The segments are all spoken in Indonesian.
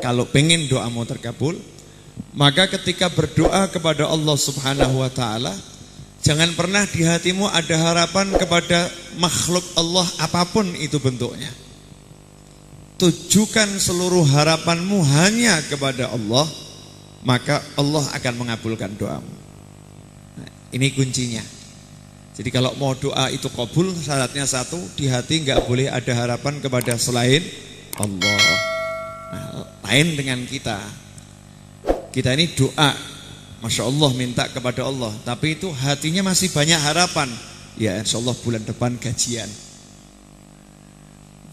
Kalau pengen doamu terkabul, maka ketika berdoa kepada Allah Subhanahu wa ta'ala, jangan pernah di hatimu ada harapan kepada makhluk Allah apapun itu bentuknya. Tujukan seluruh harapanmu hanya kepada Allah, maka Allah akan mengabulkan doamu. Nah, ini kuncinya. Jadi kalau mau doa itu kabul, syaratnya satu, di hati nggak boleh ada harapan kepada selain Allah. Nah, lain dengan kita. Kita ini doa, Masya Allah minta kepada Allah, tapi itu hatinya masih banyak harapan. Ya insya Allah bulan depan gajian.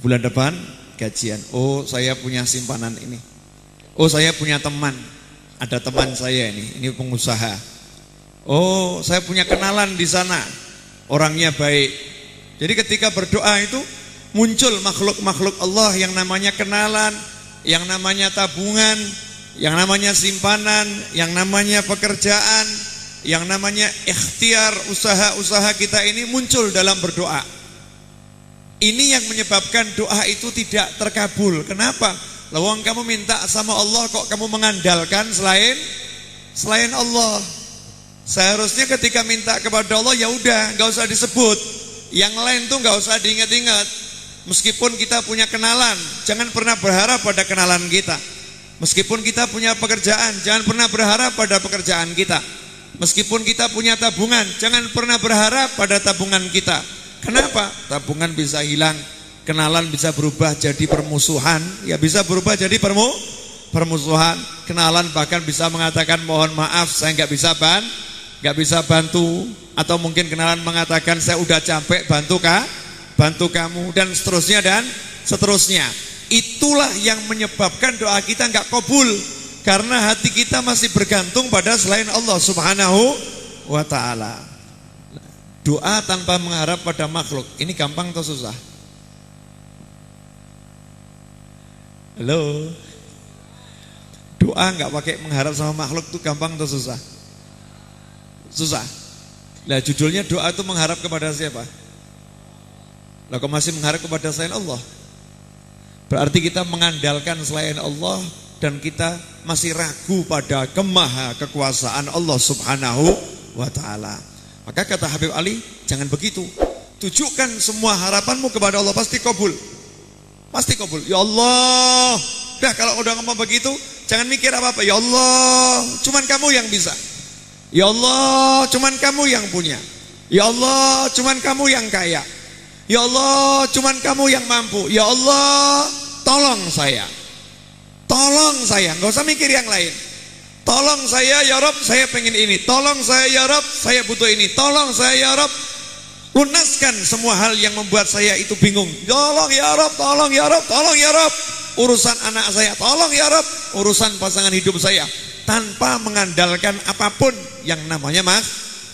Bulan depan gajian. Oh saya punya simpanan ini. Oh saya punya teman. Ada teman saya ini pengusaha. Oh saya punya kenalan di sana, orangnya baik. Jadi ketika berdoa itu muncul makhluk-makhluk Allah yang namanya kenalan, yang namanya tabungan, yang namanya simpanan, yang namanya pekerjaan, yang namanya ikhtiar, usaha-usaha kita ini muncul dalam berdoa. Ini yang menyebabkan doa itu tidak terkabul. Kenapa? Lawang kamu minta sama Allah kok kamu mengandalkan selain Allah. Seharusnya ketika minta kepada Allah ya udah, nggak usah disebut. Yang lain tuh nggak usah diingat-ingat. Meskipun kita punya kenalan, jangan pernah berharap pada kenalan kita. Meskipun kita punya pekerjaan, jangan pernah berharap pada pekerjaan kita. Meskipun kita punya tabungan, jangan pernah berharap pada tabungan kita. Kenapa? Tabungan bisa hilang, kenalan bisa berubah jadi permusuhan, ya bisa berubah jadi permusuhan. Kenalan bahkan bisa mengatakan mohon maaf, saya nggak bisa bantu, atau mungkin kenalan mengatakan saya udah capek bantu kamu, dan seterusnya. Itulah yang menyebabkan doa kita nggak kabul, karena hati kita masih bergantung pada selain Allah Subhanahu wa ta'ala. Doa tanpa mengharap pada makhluk, ini gampang atau susah? Halo? Doa nggak pakai mengharap sama makhluk itu gampang atau susah? Susah. Nah judulnya doa itu mengharap kepada siapa? Lah kok masih mengharap kepada selain Allah? Berarti kita mengandalkan selain Allah, dan kita masih ragu pada kemaha kekuasaan Allah Subhanahu wa ta'ala. Maka kata Habib Ali, jangan begitu. Tujukan semua harapanmu kepada Allah, pasti kabul. Pasti kabul. Ya Allah. Dah kalau udah ngomong begitu, jangan mikir apa-apa. Ya Allah, cuman kamu yang bisa. Ya Allah, cuman kamu yang punya. Ya Allah, cuman kamu yang kaya. Ya Allah, cuman kamu yang mampu. Ya Allah, tolong saya. Tolong saya, nggak usah mikir yang lain. Tolong saya ya Rabb, saya pengen ini. Tolong saya ya Rabb, saya butuh ini. Tolong saya ya Rabb, lunaskan semua hal yang membuat saya itu bingung. Tolong ya Rabb, tolong ya Rabb, tolong ya Rabb. Urusan anak saya, tolong ya Rabb. Urusan pasangan hidup saya. Tanpa mengandalkan apapun yang namanya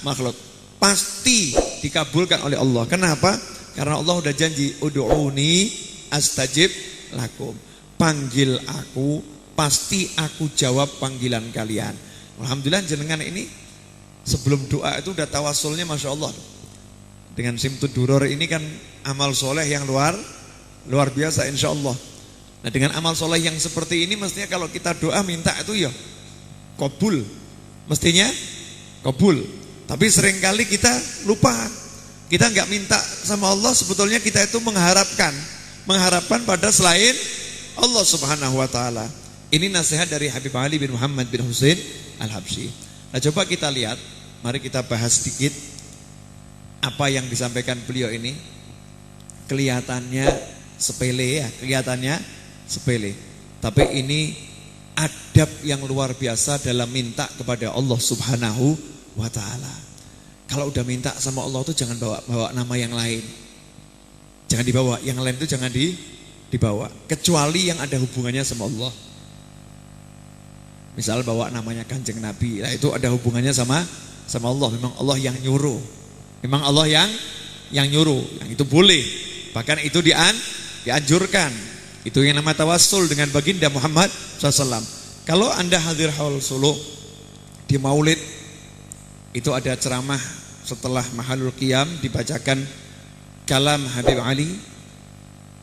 makhluk. Pasti dikabulkan oleh Allah. Kenapa? Karena Allah udah janji, ud'uni astajib lakum. Panggil aku, pasti aku jawab panggilan kalian. Alhamdulillah jenengan ini sebelum doa itu udah tawasulnya Masya Allah. Dengan Simtud Duror ini kan amal soleh yang luar biasa insya Allah. Nah dengan amal soleh yang seperti ini, mestinya kalau kita doa minta itu ya kabul. Mestinya kabul. Tapi seringkali kita lupa. Kita nggak minta sama Allah, sebetulnya kita itu mengharapkan pada selain Allah Subhanahu wa ta'ala. Ini nasihat dari Habib Ali bin Muhammad bin Husain Al-Habsyi. Nah coba kita lihat, mari kita bahas sedikit apa yang disampaikan beliau ini. Kelihatannya sepele ya, tapi ini adab yang luar biasa dalam minta kepada Allah Subhanahu wa ta'ala. Kalau udah minta sama Allah tuh jangan bawa nama yang lain. Jangan dibawa, yang lain itu jangan dibawa, kecuali yang ada hubungannya sama Allah. Misal bawa namanya Kanjeng Nabi, nah itu ada hubungannya sama Allah. Memang Allah yang nyuruh. Memang Allah yang nyuruh. Yang itu boleh. Bahkan itu dianjurkan. Itu yang nama tawassul dengan baginda Muhammad SAW. Kalau Anda hadir haul Solo di Maulid, itu ada ceramah setelah Mahalul Qiyam, dibacakan kalam Habib Ali,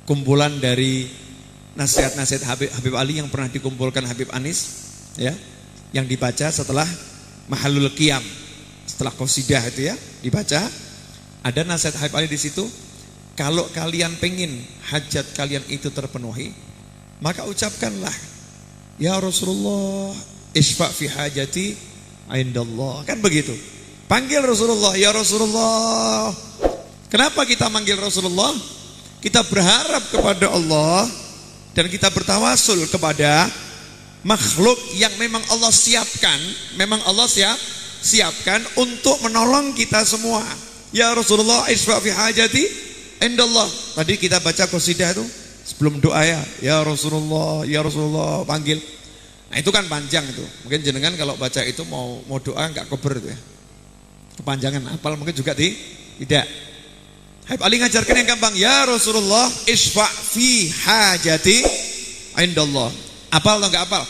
kumpulan dari nasihat-nasihat Habib Ali yang pernah dikumpulkan Habib Anis, ya, yang dibaca setelah Mahallul Qiyam, setelah qasidah itu ya, dibaca. Ada nasihat Habib Ali di situ. Kalau kalian pengen hajat kalian itu terpenuhi, maka ucapkanlah, ya Rasulullah, isfa' fi hajati indallah. Kan begitu. Panggil Rasulullah, ya Rasulullah. Kenapa kita manggil Rasulullah? Kita berharap kepada Allah dan kita bertawasul kepada makhluk yang memang Allah siapkan, siapkan untuk menolong kita semua. Ya Rasulullah, isfa' fi hajati indallah. Tadi kita baca qasidah itu sebelum doa ya Rasulullah, panggil. Nah itu kan panjang itu. Mungkin jenengan kalau baca itu mau doa enggak kober itu ya. Kepanjangan, apal mungkin juga tidak. Habib Ali ngajarkan yang gampang, ya Rasulullah, isfa' fi hajati indallah. Apal atau enggak apal?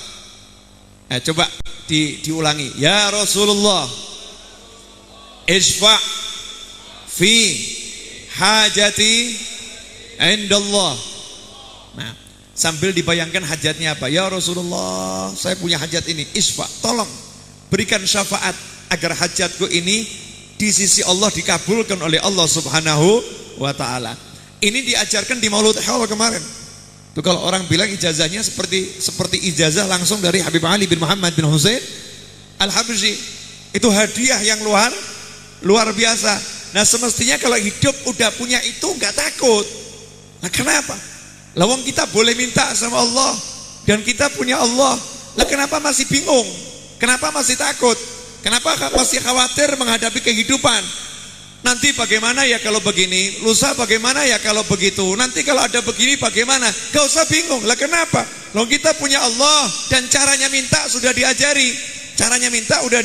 Coba diulangi. Ya Rasulullah, isfa' fi hajati indallah. Nah, sambil dibayangkan hajatnya apa? Ya Rasulullah, saya punya hajat ini. Isfa', tolong berikan syafaat agar hajatku ini di sisi Allah dikabulkan oleh Allah Subhanahu wa ta'ala. Ini diajarkan di Maulud Haul kemarin. Itu kalau orang bilang ijazahnya seperti ijazah langsung dari Habib Ali bin Muhammad bin Husain Al-Habsyi. Itu hadiah yang luar biasa. Nah semestinya kalau hidup udah punya itu enggak takut. Nah kenapa? Lawang kita boleh minta sama Allah dan kita punya Allah. Lah kenapa masih bingung? Kenapa masih takut? Kenapa masih khawatir menghadapi kehidupan? Nanti bagaimana ya kalau begini? Lusa bagaimana ya kalau begitu? Nanti kalau ada begini bagaimana? Gak usah bingung. Lah kenapa? Loh kita punya Allah dan caranya minta sudah diajari. Caranya minta udah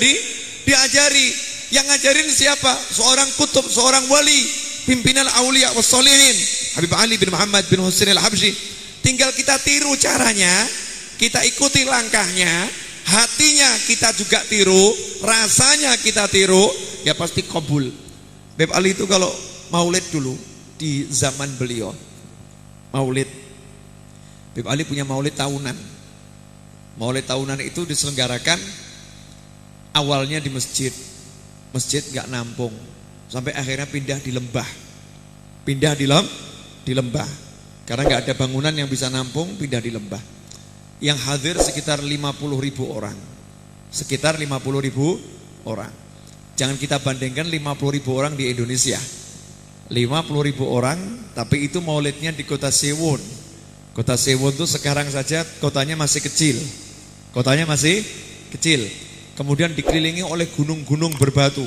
diajari. Yang ngajarin siapa? Seorang kutub, seorang wali, pimpinan aulia wassolihin, Habib Ali bin Muhammad bin Husain Al-Habsyi. Tinggal kita tiru caranya, kita ikuti langkahnya, hatinya kita juga tiru, rasanya kita tiru, ya pasti kabul. Habib Ali itu kalau maulid dulu di zaman beliau, maulid, Habib Ali punya maulid tahunan. Maulid tahunan itu diselenggarakan awalnya di masjid nggak nampung, sampai akhirnya pindah di lembah, di lembah, karena nggak ada bangunan yang bisa nampung, pindah di lembah. Yang hadir sekitar 50.000 orang, sekitar 50.000 orang. Jangan kita bandingkan 50.000 orang di Indonesia, 50.000 orang, tapi itu maulidnya di kota Sewon. Kota Sewon itu sekarang saja kotanya masih kecil, kemudian dikelilingi oleh gunung-gunung berbatu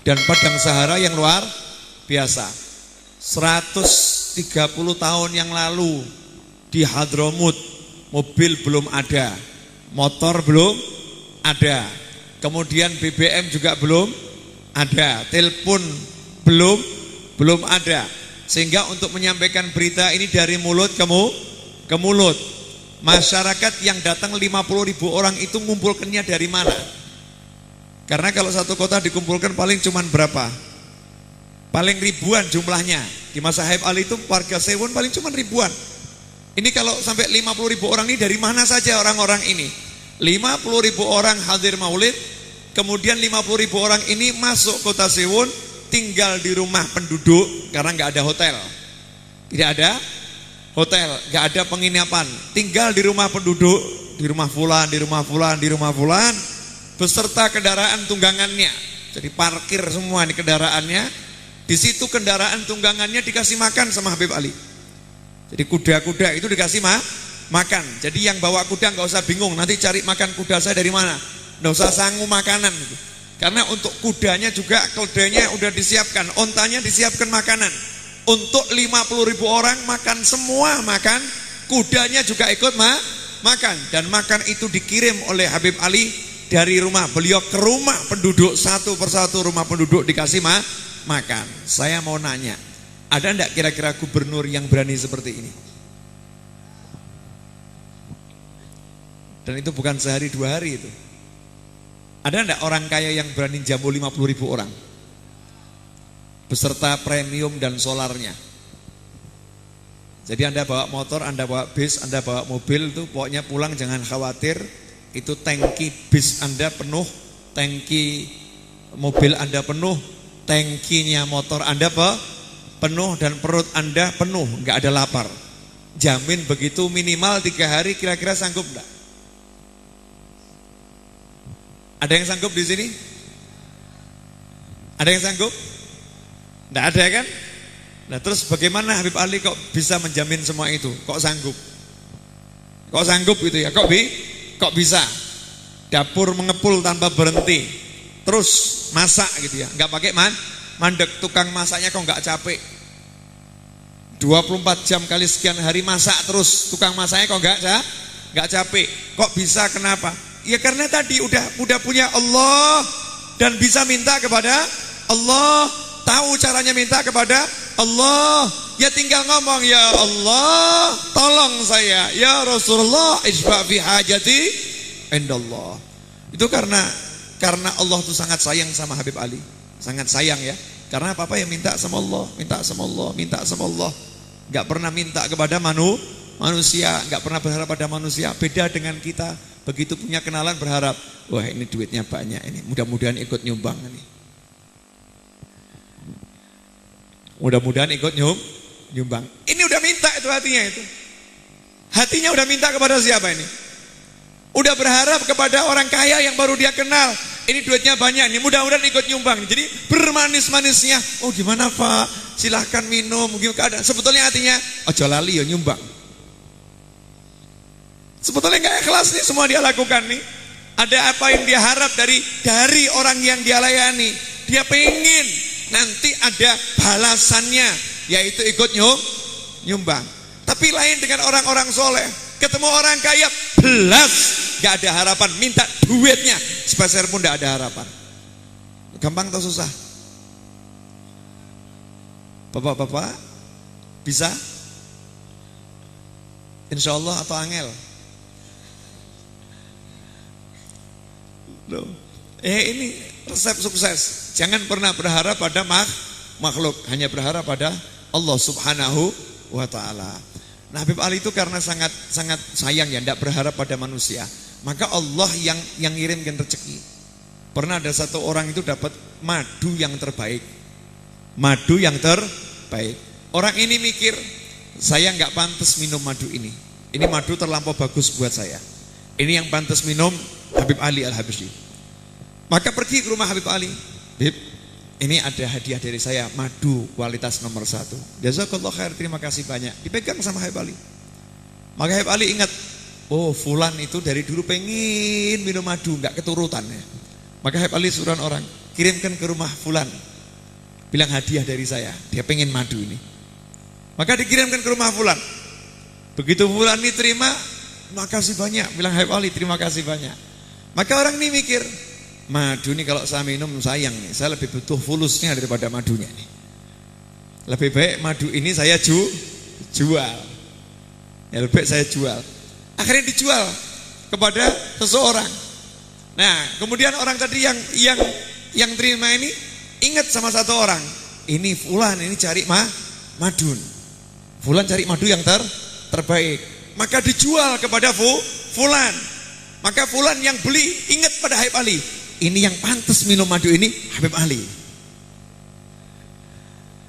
dan padang Sahara yang luar biasa. 130 tahun yang lalu di Hadramut, mobil belum ada, motor belum ada, kemudian BBM juga belum ada, telepon belum ada, sehingga untuk menyampaikan berita ini dari mulut ke mulut. Masyarakat yang datang 50.000 orang itu ngumpulkannya dari mana? Karena kalau satu kota dikumpulkan paling cuman berapa? Paling ribuan jumlahnya. Di masa Habib Ali itu warga Sewon paling cuman ribuan. Ini kalau sampai 50.000 orang ini dari mana saja orang-orang ini? 50.000 orang hadir maulid, kemudian 50.000 orang ini masuk kota Sewon, tinggal di rumah penduduk karena nggak ada hotel. Tidak ada hotel, gak ada penginapan, tinggal di rumah penduduk, di rumah fulan, beserta kendaraan tunggangannya. Jadi parkir semua di kendaraannya. Di situ kendaraan tunggangannya dikasih makan sama Habib Ali. Jadi kuda-kuda itu dikasih makan. Jadi yang bawa kuda gak usah bingung, nanti cari makan kuda saya dari mana. Gak usah sangu makanan gitu. Karena untuk kudanya juga, kudanya udah disiapkan, ontanya disiapkan makanan. Untuk 50.000 orang makan semua, makan, kudanya juga ikut makan. Dan makan itu dikirim oleh Habib Ali dari rumah beliau ke rumah penduduk, satu persatu rumah penduduk dikasih makan. Saya mau nanya, ada enggak kira-kira gubernur yang berani seperti ini? Dan itu bukan sehari dua hari itu. Ada enggak orang kaya yang berani jamu 50.000 orang? Beserta premium dan solarnya. Jadi Anda bawa motor, Anda bawa bis, Anda bawa mobil itu pokoknya pulang jangan khawatir. Itu tangki bis Anda penuh, tangki mobil Anda penuh, tangkinya motor Anda penuh, dan perut Anda penuh, nggak ada lapar. Jamin begitu minimal 3 hari, kira-kira sanggup enggak? Ada yang sanggup di sini? Ada yang sanggup? Enggak ada kan? Nah terus bagaimana Habib Ali kok bisa menjamin semua itu? Kok sanggup? Kok sanggup gitu ya? Kok bisa? Dapur mengepul tanpa berhenti, terus masak gitu ya, nggak pakai mandek. Tukang masaknya kok nggak capek? 24 jam kali sekian hari masak terus, tukang masaknya kok nggak capek? Kok bisa? Kenapa? Ya karena tadi udah punya Allah dan bisa minta kepada Allah, tahu caranya minta kepada Allah. Ya tinggal ngomong, ya Allah tolong saya, ya Rasulullah isba' fi hajati indallah. Itu karena Allah tuh sangat sayang sama Habib Ali, sangat sayang ya. Karena apa-apa yang minta sama Allah, minta sama Allah, minta sama Allah. Gak pernah minta kepada manusia, gak pernah berharap pada manusia. Beda dengan kita, begitu punya kenalan berharap, wah ini duitnya banyak ini, mudah-mudahan ikut nyumbang ini. Mudah-mudahan ikut nyumbang. Ini udah minta itu hatinya itu. Hatinya udah minta kepada siapa ini? Udah berharap kepada orang kaya yang baru dia kenal. Ini duitnya banyak nih, mudah-mudahan ikut nyumbang. Jadi bermanis-manisnya, oh gimana Pak? Silahkan minum, mungkin keadaan. Sebetulnya hatinya, ojo lali ya nyumbang. Sebetulnya nggak ikhlas nih semua dia lakukan nih. Ada apa yang dia harap dari orang yang dia layani. Dia pengen nanti ada balasannya, yaitu ikut nyumbang. Tapi lain dengan orang-orang soleh, ketemu orang kaya belas gak ada harapan, minta duitnya sepeser pun gak ada harapan. Gampang atau susah? Bapak-bapak bisa? Insya Allah atau angel? Loh. Ini resep sukses. Jangan pernah berharap pada makhluk, hanya berharap pada Allah Subhanahu wa ta'ala. Nah Habib Ali itu karena sangat sayang ya, tidak berharap pada manusia. Maka Allah yang ngirimkan rezeki. Pernah ada satu orang itu dapat madu yang terbaik. Madu yang terbaik. Orang ini mikir, saya nggak pantas minum madu ini. Ini madu terlampau bagus buat saya. Ini yang pantas minum Habib Ali Al-Habsyi. Maka pergi ke rumah Habib Ali. Habib, ini ada hadiah dari saya, madu kualitas nomor 1. Jazakallah khair, terima kasih banyak. Dipegang sama Habib Ali. Maka Habib Ali ingat, oh fulan itu dari dulu pengen minum madu, nggak keturutan ya. Maka Habib Ali suruh orang, kirimkan ke rumah fulan, bilang hadiah dari saya, dia pengen madu ini. Maka dikirimkan ke rumah fulan. Begitu fulan ini terima, makasih banyak, bilang Habib Ali terima kasih banyak. Maka orang ini mikir, madu ini kalau saya minum sayang nih, saya lebih butuh fulusnya daripada madunya nih. Lebih baik madu ini saya jual. Ya lebih baik saya jual. Akhirnya dijual kepada seseorang. Nah, kemudian orang tadi yang terima ini ingat sama satu orang. Ini fulan ini cari madun. Fulan cari madu yang terbaik. Maka dijual kepada fulan. Maka fulan yang beli ingat pada Habib Ali. Ini yang pantas minum madu ini Habib Ali.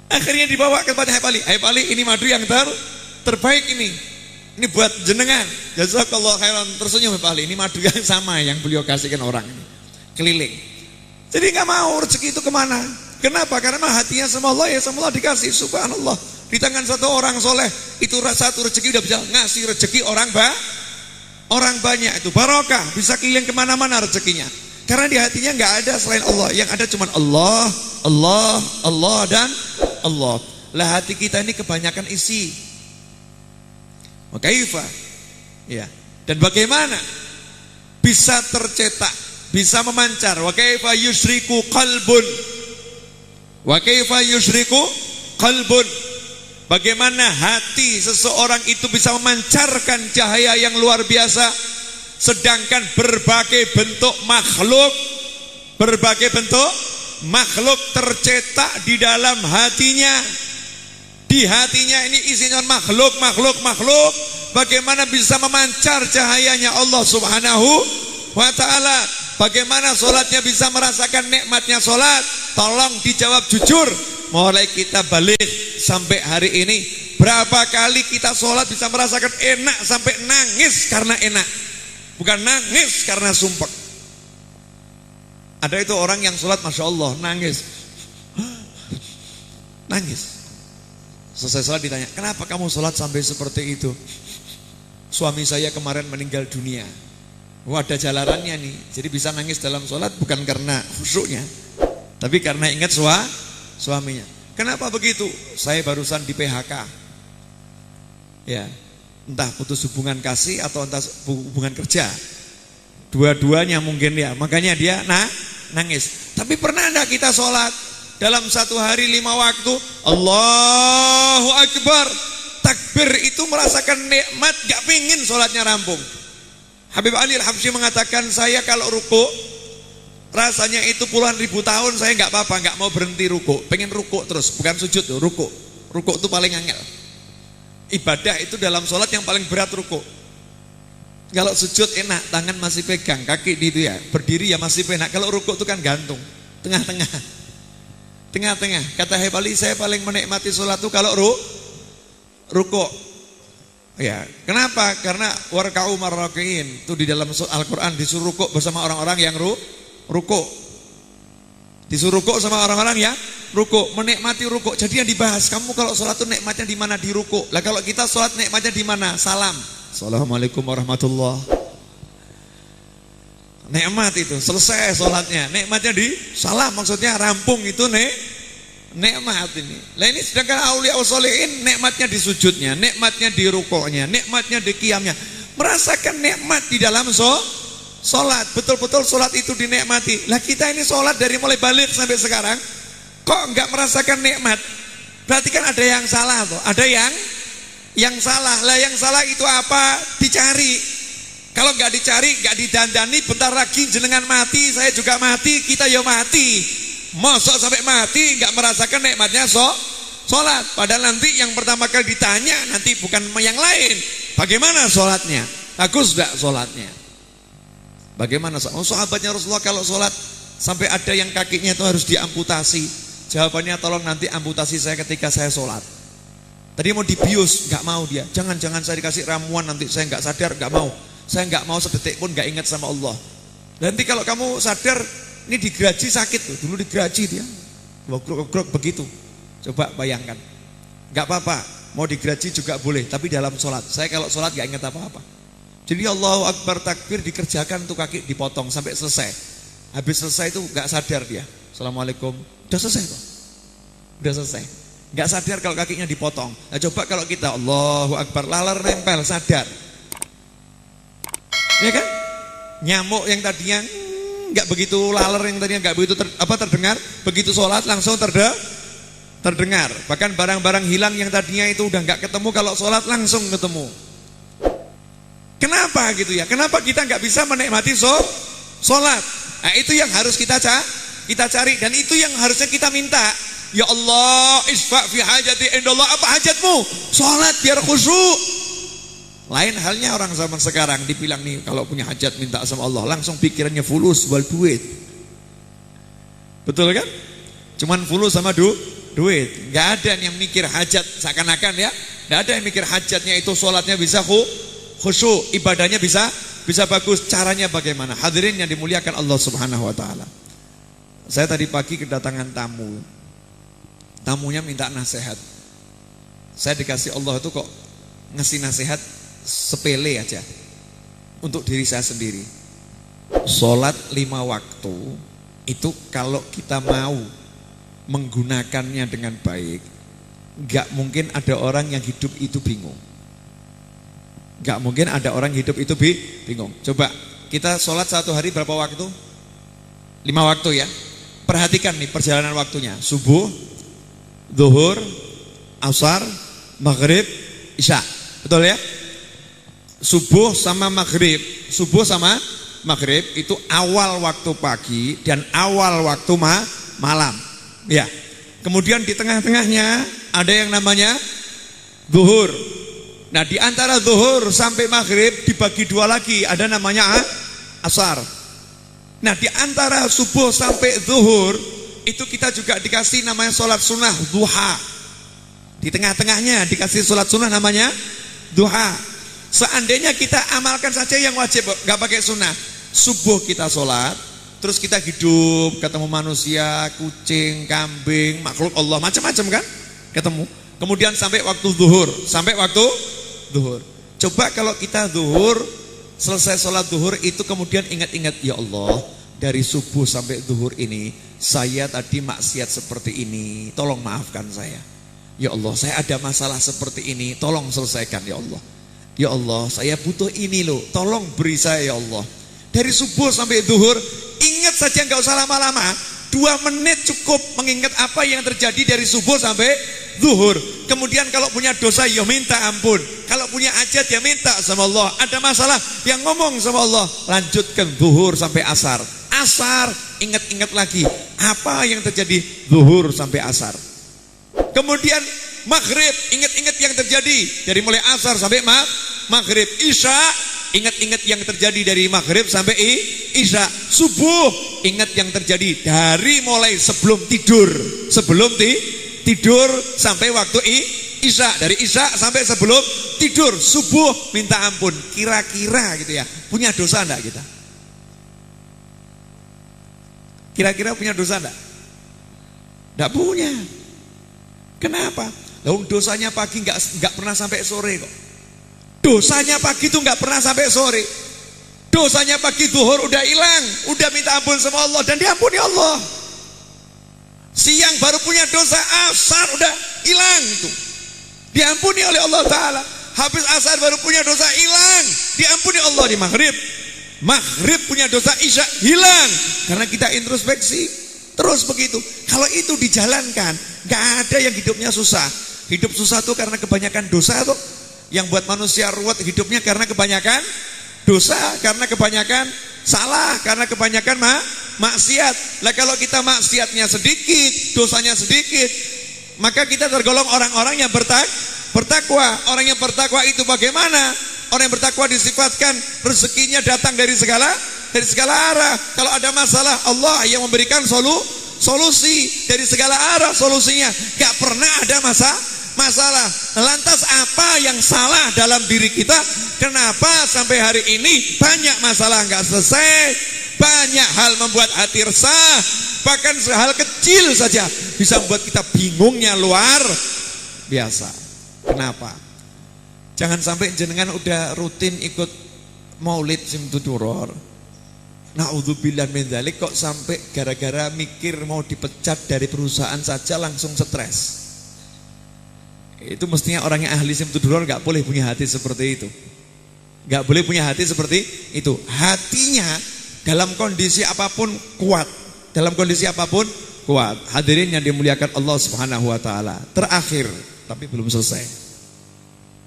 Akhirnya dibawa kepada Habib Ali. Habib Ali ini madu yang terbaik ini. Ini buat jenengan. Jazakallah khairan. Tersenyum Habib Ali. Ini madu yang sama yang beliau kasihkan orang ini. Keliling. Jadi nggak mau rezeki itu kemana? Kenapa? Karena hatinya sama Allah ya sama Allah dikasih. Subhanallah. Di tangan satu orang soleh itu satu rezeki udah bisa ngasih rezeki orang banyak itu barokah. Bisa keliling kemana-mana rezekinya. Karena di hatinya nggak ada selain Allah, yang ada cuma Allah, Allah, Allah dan Allah. Lah hati kita ini kebanyakan isi. Makaifa, ya. Dan bagaimana bisa tercetak, bisa memancar? Wa kaifa yusyriku qalbun, wa kaifa yusyriku qalbun. Bagaimana hati seseorang itu bisa memancarkan cahaya yang luar biasa? Sedangkan berbagai bentuk makhluk tercetak di dalam hatinya. Di hatinya ini isinya makhluk. Bagaimana bisa memancar cahayanya Allah Subhanahu wa ta'ala? Bagaimana sholatnya bisa merasakan nikmatnya sholat? Tolong dijawab jujur. Mulai kita balik sampai hari ini, berapa kali kita sholat bisa merasakan enak sampai nangis karena enak, bukan nangis karena sumpek. Ada itu orang yang sholat Masya Allah nangis. Selesai sholat ditanya, kenapa kamu sholat sampai seperti itu? Suami saya kemarin meninggal dunia. Wah, ada jalarannya nih. Jadi bisa nangis dalam sholat bukan karena khusyuknya, tapi karena ingat suaminya. Kenapa begitu? Saya barusan di PHK. Ya, entah putus hubungan kasih atau entah hubungan kerja. Dua-duanya mungkin ya. Makanya dia nangis. Tapi pernah enggak kita sholat dalam satu hari 5 waktu? Allahu Akbar. Takbir itu merasakan nikmat, gak pingin sholatnya rampung. Habib Ali Al-Habsyi mengatakan, saya kalau ruku rasanya itu puluhan ribu tahun saya nggak apa-apa, nggak mau berhenti ruku, pengen ruku terus, bukan sujud tuh, ruku itu paling angel. Ibadah itu dalam sholat yang paling berat ruku. Kalau sujud enak, tangan masih pegang, kaki itu ya, berdiri ya masih enak. Kalau ruku itu kan gantung, tengah-tengah. Kata Habib Ali, saya paling menikmati sholat itu kalau ruku. Ya, kenapa? Karena warka'u marrakiin itu di dalam Al-Quran disuruh rukuk bersama orang-orang yang rukuk. Disuruh rukuk sama orang-orang yang rukuk, menikmati rukuk. Jadi yang dibahas, kamu kalau sholat itu nikmatnya di mana? Di rukuk. Lah kalau kita sholat nikmatnya di mana? Salam. Assalamualaikum warahmatullahi. Nikmat itu, selesai sholatnya. Nikmatnya di salam, maksudnya rampung itu nikmat ini. Lah ini sedangkan aulia sholihin nikmatnya di sujudnya, nikmatnya di rukuknya, nikmatnya di qiyamnya. Merasakan nikmat di dalam sholat. Betul-betul sholat itu dinikmati. Lah kita ini sholat dari mulai balik sampai sekarang kok enggak merasakan nikmat? Berarti kan ada yang salah tuh. Ada yang salah. Lah yang salah itu apa? Dicari. Kalau enggak dicari, enggak didandani, bentar lagi jenengan mati, saya juga mati, kita ya mati. Mosok sampai mati nggak merasakan nikmatnya sholat. Padahal nanti yang pertama kali ditanya nanti bukan yang lain, bagaimana sholatnya, bagus nggak sholatnya, bagaimana sahabatnya Rasulullah kalau sholat sampai ada yang kakinya itu harus diamputasi. Jawabannya, tolong nanti amputasi saya ketika saya sholat. Tadi mau dibius, nggak mau dia. Jangan saya dikasih ramuan nanti saya nggak sadar, nggak mau. Saya nggak mau sedetik pun nggak ingat sama Allah. Nanti kalau kamu sadar, ini digraji sakit tuh, dulu digraji dia, grok begitu. Coba bayangkan, nggak apa-apa, mau digraji juga boleh, tapi dalam sholat. Saya kalau sholat nggak ingat apa-apa. Jadi Allahu Akbar takbir dikerjakan tuh kaki dipotong sampai selesai. Habis selesai itu nggak sadar dia. Assalamualaikum, udah selesai tuh, udah selesai. Nggak sadar kalau kakinya dipotong. Nah coba kalau kita Allahu Akbar, laler nempel, sadar, ya kan? Nyamuk yang tadinya nggak begitu laler, yang tadinya nggak begitu terdengar, begitu sholat langsung terdengar. Bahkan barang-barang hilang yang tadinya itu udah nggak ketemu, kalau sholat langsung ketemu. Kenapa gitu ya? Kenapa kita nggak bisa menikmati sholat? Nah itu yang harus kita cari, dan itu yang harusnya kita minta. Ya Allah, isfa' fi hajati indallah. Apa hajatmu? Sholat biar khusyuk. Lain halnya orang zaman sekarang dibilang nih, kalau punya hajat minta sama Allah, langsung pikirannya fulus wal duit. Betul kan? Cuman fulus sama duit. Gak ada yang mikir hajat seakan-akan ya. Gak ada yang mikir hajatnya itu sholatnya bisa khusyuk, ibadahnya bisa bagus. Caranya bagaimana? Hadirin yang dimuliakan Allah Subhanahu wa taala. Saya tadi pagi kedatangan tamu. Tamunya minta nasihat. Saya dikasih Allah itu kok ngasih nasihat sepele aja untuk diri saya sendiri. Sholat 5 waktu itu kalau kita mau menggunakannya dengan baik, gak mungkin ada orang yang hidup itu bingung. Gak mungkin ada orang hidup itu bingung. Coba kita sholat satu hari berapa waktu? 5 waktu ya. Perhatikan nih perjalanan waktunya. Subuh, zuhur, asar, maghrib, isya. Betul ya? Subuh sama maghrib itu awal waktu pagi dan awal waktu malam. Ya. Kemudian di tengah-tengahnya ada yang namanya zuhur. Nah, di antara zuhur sampai maghrib dibagi dua lagi, ada namanya asar. Nah, di antara subuh sampai zuhur itu kita juga dikasih namanya sholat sunnah duha. Di tengah-tengahnya dikasih sholat sunnah namanya duha. Seandainya kita amalkan saja yang wajib, gak pakai sunnah. Subuh kita sholat, terus kita hidup, ketemu manusia, kucing, kambing, makhluk Allah, macam-macam kan, ketemu. Kemudian sampai waktu zuhur, zuhur. Coba kalau kita zuhur, selesai sholat zuhur itu kemudian ingat-ingat, ya Allah, dari subuh sampai zuhur ini saya tadi maksiat seperti ini, tolong maafkan saya. Ya Allah, saya ada masalah seperti ini, tolong selesaikan ya Allah. Ya Allah, saya butuh ini loh, tolong beri saya ya Allah. Dari subuh sampai zuhur, ingat saja, nggak usah lama-lama, 2 menit cukup mengingat apa yang terjadi dari subuh sampai zuhur. Kemudian kalau punya dosa ya minta ampun, kalau punya hajat ya minta sama Allah, ada masalah yang ngomong sama Allah. Lanjutkan zuhur sampai asar. Asar ingat-ingat lagi apa yang terjadi zuhur sampai asar. Kemudian maghrib ingat-ingat yang terjadi dari mulai asar sampai maghrib. Isya ingat-ingat yang terjadi dari maghrib sampai isya. Subuh ingat yang terjadi dari mulai sebelum tidur sampai waktu isya. Dari isya sampai sebelum tidur. Subuh minta ampun. Kira-kira gitu ya, punya dosa enggak kita? Kira-kira punya dosa enggak? Enggak punya. Kenapa? Lalu dosanya pagi enggak pernah sampai sore kok. Dosanya pagi itu enggak pernah sampai sore. Dosanya pagi zuhur udah hilang, udah minta ampun sama Allah dan diampuni Allah. Siang baru punya dosa, asar udah hilang itu, diampuni oleh Allah Ta'ala. Habis asar baru punya dosa, hilang, diampuni Allah di maghrib. Maghrib punya dosa, isya hilang, karena kita introspeksi. Terus begitu. Kalau itu dijalankan, gak ada yang hidupnya susah. Hidup susah tuh karena kebanyakan dosa tuh. Yang buat manusia ruwet hidupnya karena kebanyakan dosa, karena kebanyakan salah, karena kebanyakan maksiat. Lah kalau kita maksiatnya sedikit, dosanya sedikit, maka kita tergolong orang-orang yang bertakwa. Orang yang bertakwa itu bagaimana? Orang yang bertakwa disifatkan rezekinya datang dari segala arah. Kalau ada masalah, Allah yang memberikan solusi dari segala arah solusinya. Gak pernah ada masalah. Lantas apa yang salah dalam diri kita? Kenapa sampai hari ini banyak masalah nggak selesai? Banyak hal membuat hati resah. Bahkan hal kecil saja bisa membuat kita bingungnya luar biasa. Kenapa? Jangan sampai jenengan udah rutin ikut maulid Simtuduror, naudzubillah min dzalik, kok sampai gara-gara mikir mau dipecat dari perusahaan saja langsung stres. Itu mestinya orang yang ahli Simtuduror gak boleh punya hati seperti itu. Gak boleh punya hati seperti itu. Hatinya dalam kondisi apapun kuat. Dalam kondisi apapun kuat. Hadirin yang dimuliakan Allah Subhanahu wa taala. Terakhir, tapi belum selesai.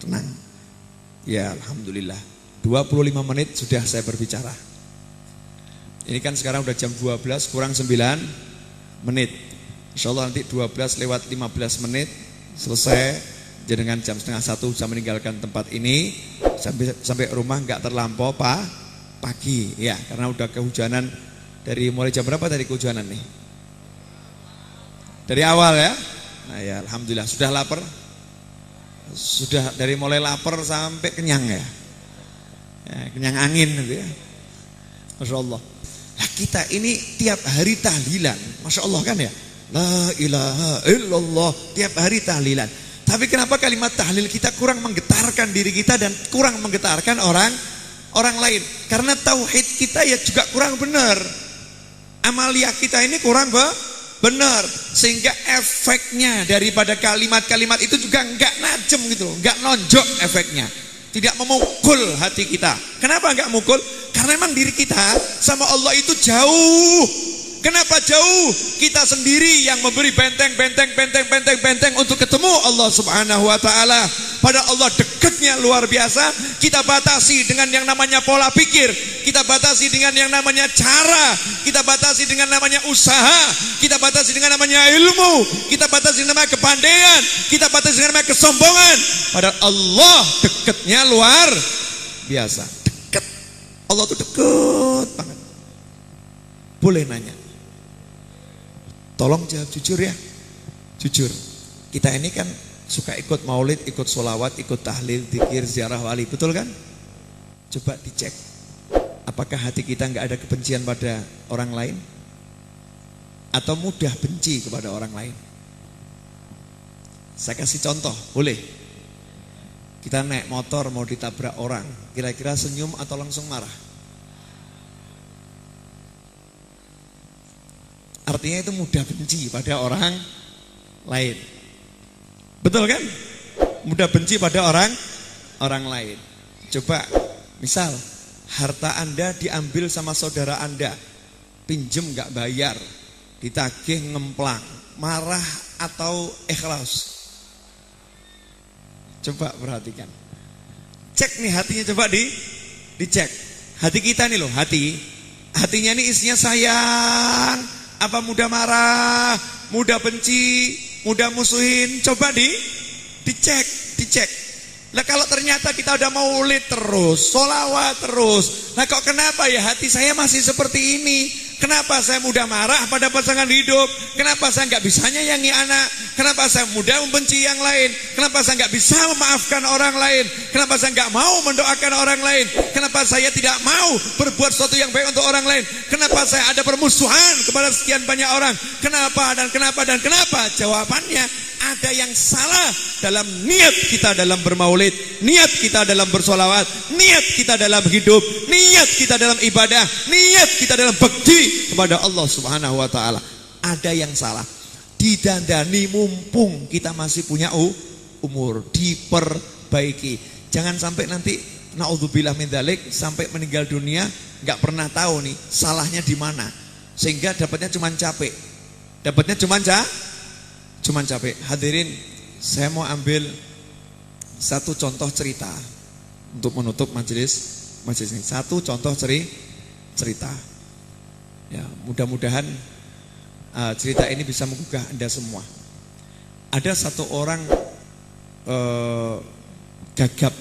Tenang. Ya alhamdulillah. 25 menit sudah saya berbicara. Ini kan sekarang udah jam 12 kurang 9 menit. Insyaallah nanti 12 lewat 15 menit selesai. Jenengan jam 12:30 bisa meninggalkan tempat ini sampai rumah nggak terlampau pagi ya, karena udah kehujanan dari mulai jam berapa tadi kehujanan nih? Dari awal ya. Nah ya alhamdulillah. Sudah lapar? Sudah dari mulai lapar sampai kenyang ya, kenyang angin gitu ya. Masya Allah. Nah, kita ini tiap hari tahlilan, Masya Allah kan ya. La ilaha illallah, tiap hari tahlilan. Tapi kenapa kalimat tahlil kita kurang menggetarkan diri kita dan kurang menggetarkan orang lain? Karena tauhid kita ya juga kurang benar. Amaliyah kita ini kurang benar, sehingga efeknya daripada kalimat-kalimat itu juga enggak najem gitu loh, enggak nonjok efeknya. Tidak memukul hati kita. Kenapa enggak mukul? Karena memang diri kita sama Allah itu jauh Kenapa jauh? Kita sendiri yang memberi benteng untuk ketemu Allah Subhanahu wa taala. Padahal Allah dekatnya luar biasa. Kita batasi dengan yang namanya pola pikir, kita batasi dengan yang namanya cara, kita batasi dengan namanya usaha, kita batasi dengan namanya ilmu, kita batasi dengan namanya kepandaian, kita batasi dengan namanya kesombongan. Padahal Allah dekatnya luar biasa. Dekat. Allah tuh dekat banget. Boleh nanya. Tolong jawab jujur ya. Jujur. Kita ini kan suka ikut maulid, ikut sholawat, ikut tahlil, dzikir, ziarah wali, betul kan? Coba dicek. Apakah hati kita nggak ada kebencian pada orang lain? Atau mudah benci kepada orang lain? Saya kasih contoh, boleh? Kita naik motor mau ditabrak orang, kira-kira senyum atau langsung marah? Artinya itu mudah benci pada orang lain. Betul kan? Mudah benci pada orang lain. Coba misal harta Anda diambil sama saudara Anda, pinjem gak bayar, ditagih ngemplang, marah atau ikhlas? Coba perhatikan. Cek nih hatinya, coba dicek. Hati kita nih loh, hatinya nih isinya sayang, apa mudah marah, mudah benci, mudah musuhin? Coba dicek. Nah kalau ternyata kita udah maulid terus, sholawat terus, nah kok kenapa ya hati saya masih seperti ini? Kenapa saya mudah marah pada pasangan hidup? Kenapa saya nggak bisa nyayangi anak? Kenapa saya mudah membenci yang lain? Kenapa saya nggak bisa memaafkan orang lain? Kenapa saya nggak mau mendoakan orang lain? Kenapa saya tidak mau berbuat sesuatu yang baik untuk orang lain? Kenapa saya ada permusuhan kepada sekian banyak orang? Kenapa dan kenapa dan kenapa? Jawabannya ada yang salah dalam niat kita dalam bermaulid, niat kita dalam bersolawat, niat kita dalam hidup, niat kita dalam ibadah, niat kita dalam bekti kepada Allah Subhanahu wa taala. Ada yang salah. Didandani mumpung kita masih punya umur, diperbaiki. Jangan sampai nanti naudzubillah min dzalik, sampai meninggal dunia nggak pernah tahu nih salahnya di mana. Sehingga dapatnya cuma capek. Cuman capek. Hadirin, saya mau ambil satu contoh cerita untuk menutup majelis ini. Satu contoh cerita. Ya, mudah-mudahan cerita ini bisa menggugah Anda semua. Ada satu orang gagap.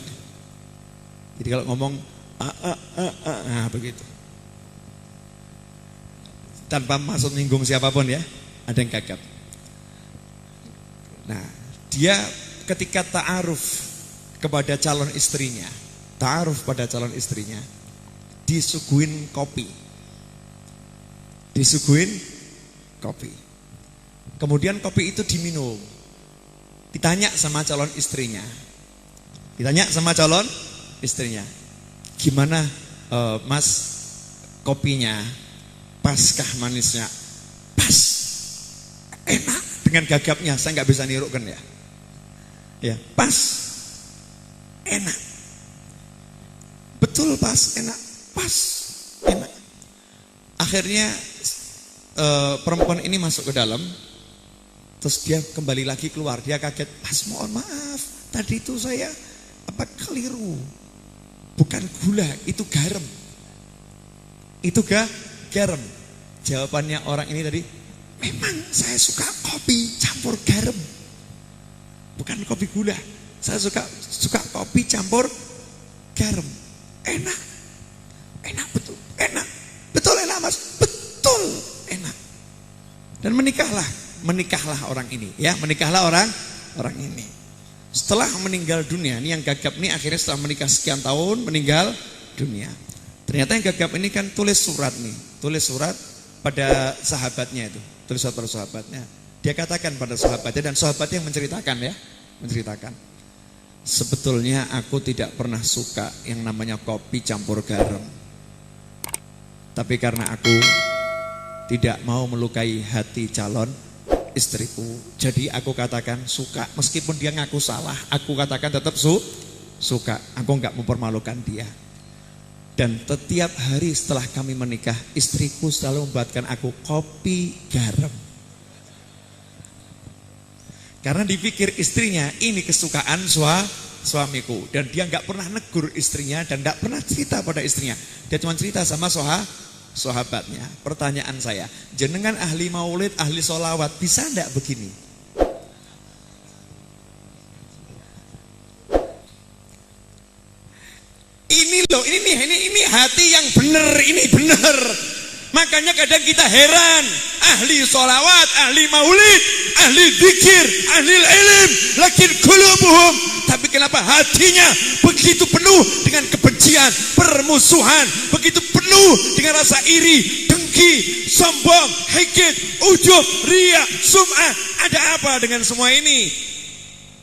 Jadi kalau ngomong nah begitu. Tanpa maksud menyinggung siapapun ya, ada yang gagap. Nah, dia ketika ta'aruf kepada calon istrinya, disuguhin kopi. Kemudian kopi itu diminum. Ditanya sama calon istrinya. Gimana Mas kopinya? Paskah manisnya? Pas. Enak. Dengan gagapnya saya nggak bisa nirukan ya. Ya, pas. Enak. Betul pas, enak. Pas. Enak. Akhirnya perempuan ini masuk ke dalam. Terus dia kembali lagi keluar. Dia kaget, "Mas, mohon maaf, tadi itu saya keliru. Bukan gula, itu garam." Garam. Jawabannya orang ini tadi, "Memang saya suka kopi campur garam. Bukan kopi gula. Saya suka kopi campur garam. Enak. Enak betul. Enak. Betul enak, Mas. Betul enak." Dan menikahlah orang ini, ya, menikahlah orang ini. Setelah meninggal dunia, ini yang gagap ini akhirnya setelah menikah sekian tahun meninggal dunia. Ternyata yang gagap ini kan tulis surat pada sahabatnya itu. Tulis surat pada sahabatnya. Dia katakan pada sahabatnya, dan sahabatnya yang menceritakan. "Sebetulnya aku tidak pernah suka yang namanya kopi campur garam. Tapi karena aku tidak mau melukai hati calon istriku, jadi aku katakan suka. Meskipun dia ngaku salah, aku katakan tetap suka. Aku enggak mempermalukan dia. Dan setiap hari setelah kami menikah, istriku selalu membuatkan aku kopi garam. Karena dipikir istrinya ini kesukaan suamiku. Dan dia gak pernah negur istrinya dan gak pernah cerita pada istrinya. Dia cuma cerita sama sahabatnya. Pertanyaan saya, jenengan ahli maulid, ahli sholawat, bisa gak begini? Ini loh, ini hati yang benar, ini benar. Makanya kadang kita heran, ahli sholawat, ahli maulid, ahli zikir, ahli ilm, lakin qulubuhum, tapi kenapa hatinya begitu penuh dengan kebencian, permusuhan, begitu penuh dengan rasa iri, dengki, sombong, hikit, ujub, riya, sum'ah. Ada apa dengan semua ini?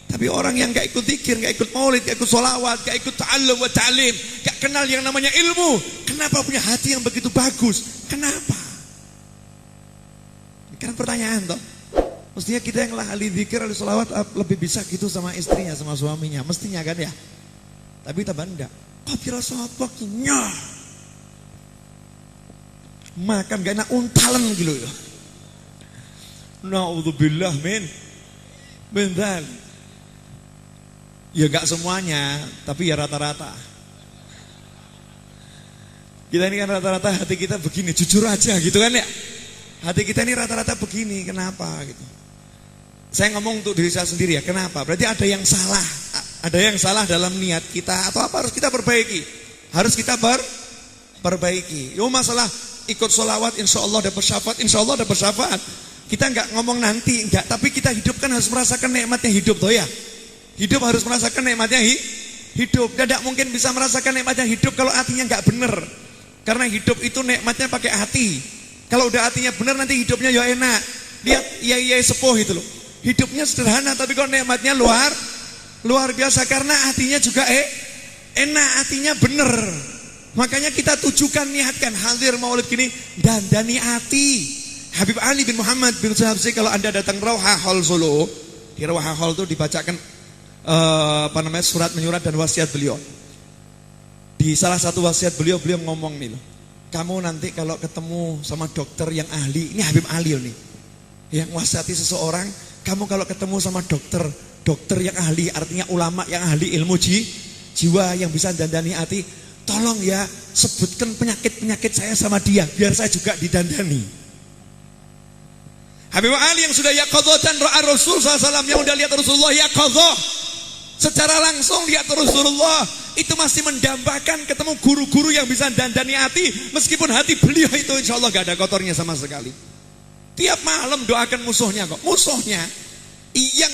Tapi orang yang gak ikut zikir, gak ikut maulid, gak ikut sholawat, gak ikut ta'allum wa ta'lim, gak kenal yang namanya ilmu, kenapa punya hati yang begitu bagus? Kenapa? Kan pertanyaan toh. Mestinya kita yang ahli zikir, ahli sholawat lebih bisa gitu sama istrinya, sama suaminya. Mestinya kan ya. Tapi tambah enggak. Kopi rasanya makan gak enak untalan gitu ya. Na'udzubillah min dzalik. Ya gak semuanya, tapi ya rata-rata. Kita ini kan rata-rata hati kita begini, jujur aja gitu kan ya. Hati kita ini rata-rata begini, kenapa gitu. Saya ngomong untuk diri saya sendiri ya, kenapa? Berarti ada yang salah. Ada yang salah dalam niat kita atau apa harus kita perbaiki. Harus kita perbaiki. Yo masalah ikut sholawat insya Allah dapat syafaat, insya Allah dapat syafaat. Kita enggak ngomong nanti, enggak. Tapi kita hidup kan harus merasakan nikmatnya hidup toh ya. Hidup harus merasakan nikmatnya hidup. Tidak mungkin bisa merasakan nikmatnya hidup kalau hatinya nggak bener. Karena hidup itu nikmatnya pakai hati. Kalau udah hatinya bener nanti hidupnya ya enak. Lihat ya sepuh itu loh. Hidupnya sederhana tapi kalau nikmatnya luar biasa karena hatinya juga enak, hatinya bener. Makanya kita tujukan niatkan hadir maulid gini dandani hati. Habib Ali bin Muhammad bin Sahabsi kalau Anda datang Rauhah Hall Solo, di Rauhah Hall itu dibacakan surat menyurat dan wasiat beliau. Di salah satu wasiat beliau ngomong nih loh, kamu nanti kalau ketemu sama dokter yang ahli, ini Habib Ali nih, yang wasiati seseorang, kamu kalau ketemu sama dokter yang ahli, artinya ulama yang ahli ilmu jiwa yang bisa dandani hati, tolong ya sebutkan penyakit saya sama dia, biar saya juga didandani. Habib Ali yang sudah yaqadhatan ra'a Rasul SAW, yang udah lihat Rasulullah yaqadhah secara langsung lihat Rasulullah, itu masih mendambakan ketemu guru-guru yang bisa dandani hati, meskipun hati beliau itu insya Allah gak ada kotornya sama sekali. Tiap malam doakan musuhnya kok, musuhnya yang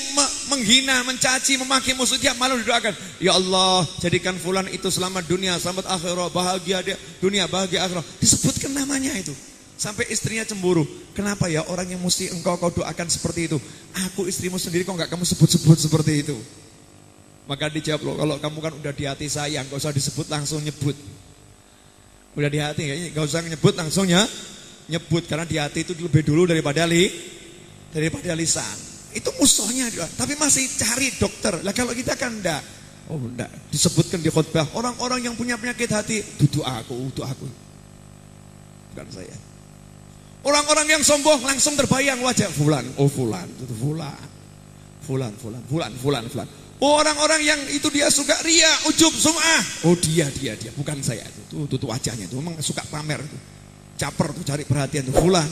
menghina, mencaci, memaki musuh, tiap malam didoakan, ya Allah jadikan fulan itu selamat dunia, selamat akhirat, bahagia dia dunia, bahagia akhirat, disebutkan namanya itu. Sampai istrinya cemburu, kenapa ya orang yang mesti engkau doakan seperti itu, aku istrimu sendiri kok gak kamu sebut-sebut seperti itu. Maka dijawab loh, kalau kamu kan udah di hati sayang, gak usah disebut, langsung nyebut. Udah di hati, gak usah nyebut, langsung nyebut. Karena di hati itu lebih dulu daripada lisan. Itu musuhnya juga. Tapi masih cari dokter. Lah kalau kita kan enggak. Oh enggak, disebutkan di khutbah, orang-orang yang punya penyakit hati, duduk aku. Bukan saya. Orang-orang yang sombong langsung terbayang wajah fulan. Oh fulan, itu fulan. Fulan. Orang-orang yang itu dia suka riya, ujub, sum'ah. Oh dia, bukan saya. Itu wajahnya itu memang suka pamer itu. Caper tuh cari perhatian tuh. Fulan.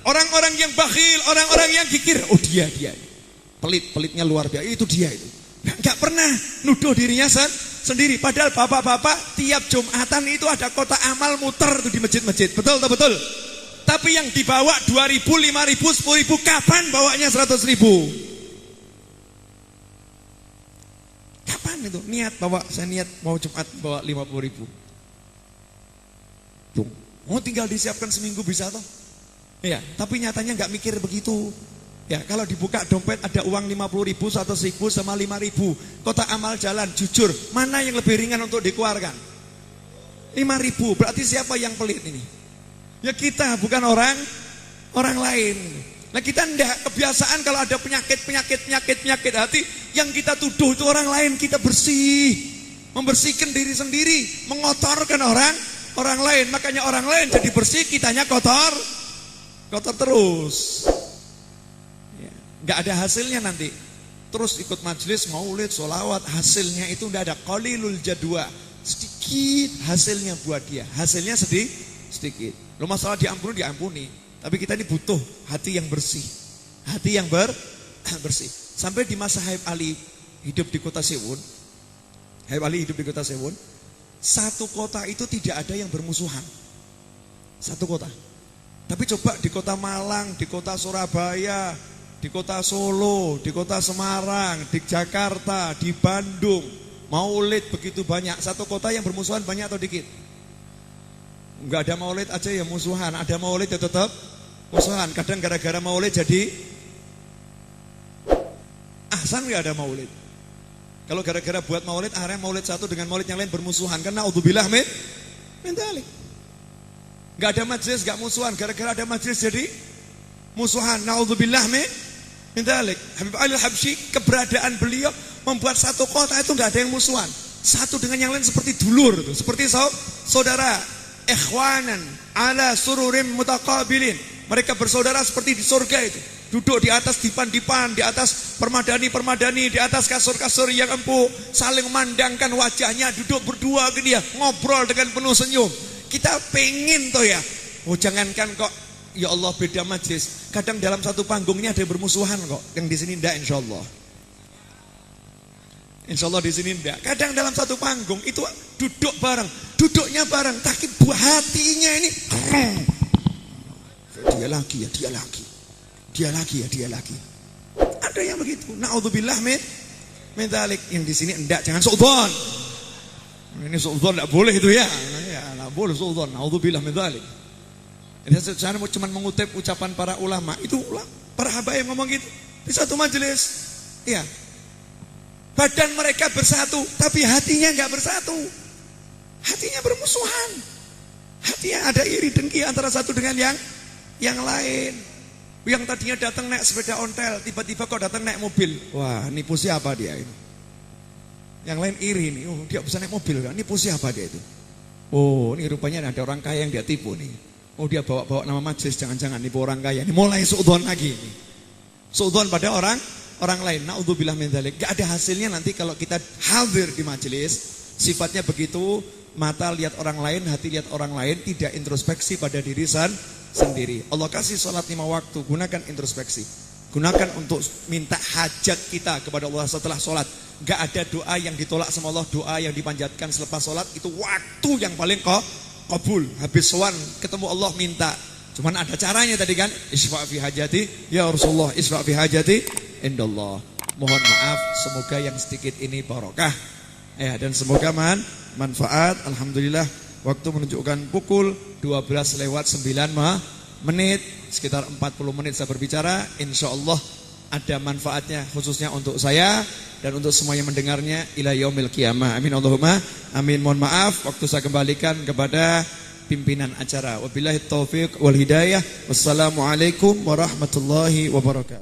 Orang-orang yang bakhil, orang-orang yang kikir. Oh dia. Pelitnya luar biasa. Itu dia itu. Enggak pernah nuduh dirinya sendiri. Padahal bapak-bapak tiap Jumatan itu ada kotak amal muter tuh di masjid-masjid. Betul. Tapi yang dibawa 2.000, 5.000, 10.000, kapan bawanya 100.000? Kapan itu? Saya niat mau Jumat bawa 50.000. Tuh. Oh tinggal disiapkan seminggu bisa toh? Iya, tapi nyatanya nggak mikir begitu. Ya, kalau dibuka dompet ada uang 50.000, 100.000 sama 5.000. Kotak amal jalan, jujur, mana yang lebih ringan untuk dikeluarkan? 5.000. Berarti siapa yang pelit ini? Ya kita, bukan orang lain. Nah kita enggak kebiasaan kalau ada penyakit hati yang kita tuduh itu orang lain, kita bersih. membersihkan diri sendiri, mengotorkan orang lain. Makanya orang lain jadi bersih, kitanya kotor terus. Ya, nggak ada hasilnya nanti. Terus ikut majelis, maulid, sholawat, hasilnya itu nggak ada. Qalilul jadwa, sedikit hasilnya buat dia. Hasilnya sedikit. Lo masalah diampuni. Tapi kita ini butuh hati yang bersih, hati yang bersih. Sampai di masa Habib Ali hidup di kota Sewun. Satu kota itu tidak ada yang bermusuhan. Satu kota. Tapi coba di kota Malang, di kota Surabaya, di kota Solo, di kota Semarang, di Jakarta, di Bandung, maulid begitu banyak. Satu kota yang bermusuhan banyak atau dikit? Enggak ada maulid aja ya musuhan. Ada maulid ya tetap musuhan. Kadang gara-gara maulid jadi ahsan enggak ada maulid. Kalau gara-gara buat maulid, akhirnya maulid satu dengan maulid yang lain bermusuhan. Karena naudzubillah min dzalik. Gak ada majelis, gak musuhan. Gara-gara ada majelis jadi musuhan. Naudzubillah min dzalik. Habib Ali Al-Habsyi, keberadaan beliau membuat satu kota itu gak ada yang musuhan. Satu dengan yang lain seperti dulur, seperti saudara. Ikhwanan ala sururim mutaqabilin. Mereka bersaudara seperti di surga itu. Duduk di atas dipan-dipan, di atas permadani-permadani, di atas kasur-kasur yang empuk, saling memandangkan wajahnya, duduk berdua ke dia, ngobrol dengan penuh senyum. Kita pengen toh ya. Oh jangankan kok, ya Allah beda majlis. Kadang dalam satu panggungnya ada yang bermusuhan kok. Yang di sini enggak insyaallah. Insyaallah di sini enggak. Kadang dalam satu panggung itu duduk bareng, duduknya bareng, tapi buah hatinya ini dia lagi. Ada yang begitu. Naudzubillah min dzalik. Yang di sini enggak, jangan suudzon. Ini suudzon enggak boleh itu ya. Ya, enggak boleh suudzon. Naudzubillah min dzalik. Jadi saya cuma mengutip ucapan para ulama. Itu para habaib ngomong gitu di satu majelis. Iya. Badan mereka bersatu, tapi hatinya enggak bersatu. Hatinya bermusuhan. Hatinya ada iri dengki antara satu dengan yang lain. Yang tadinya datang naik sepeda ontel, tiba-tiba kok datang naik mobil. Wah, nipu siapa dia ini? Yang lain iri nih. Oh, dia bisa naik mobil kan? Nipu siapa dia itu? Oh, ini rupanya ada orang kaya yang dia tipu nih. Oh, dia bawa nama majelis, jangan-jangan nipu orang kaya. Ini mulai suudzon lagi nih. Suudzon pada orang lain. Naudzubillah min dzalik. Gak ada hasilnya nanti kalau kita hadir di majelis. Sifatnya begitu, mata lihat orang lain, hati lihat orang lain, tidak introspeksi pada diri sendiri. Allah kasih sholat 5 waktu, gunakan introspeksi. Gunakan untuk minta hajat kita kepada Allah setelah sholat. Gak ada doa yang ditolak sama Allah. Doa yang dipanjatkan selepas sholat itu waktu yang paling kabul. Habis sowan ketemu Allah minta. Cuman ada caranya tadi kan. Isfa' fi hajati ya Rasulullah, isfa' fi hajati indallah. Mohon maaf, semoga yang sedikit ini barokah ya, dan semoga manfaat. Alhamdulillah, waktu menunjukkan pukul 12:09 menit, sekitar 40 menit saya berbicara. Insya Allah ada manfaatnya khususnya untuk saya dan untuk semua yang mendengarnya ila yaumil qiyamah. Amin Allahumma amin. Mohon maaf, waktu saya kembalikan kepada pimpinan acara. Wabillahi taufiq wal hidayah. Wassalamualaikum warahmatullahi wabarakatuh.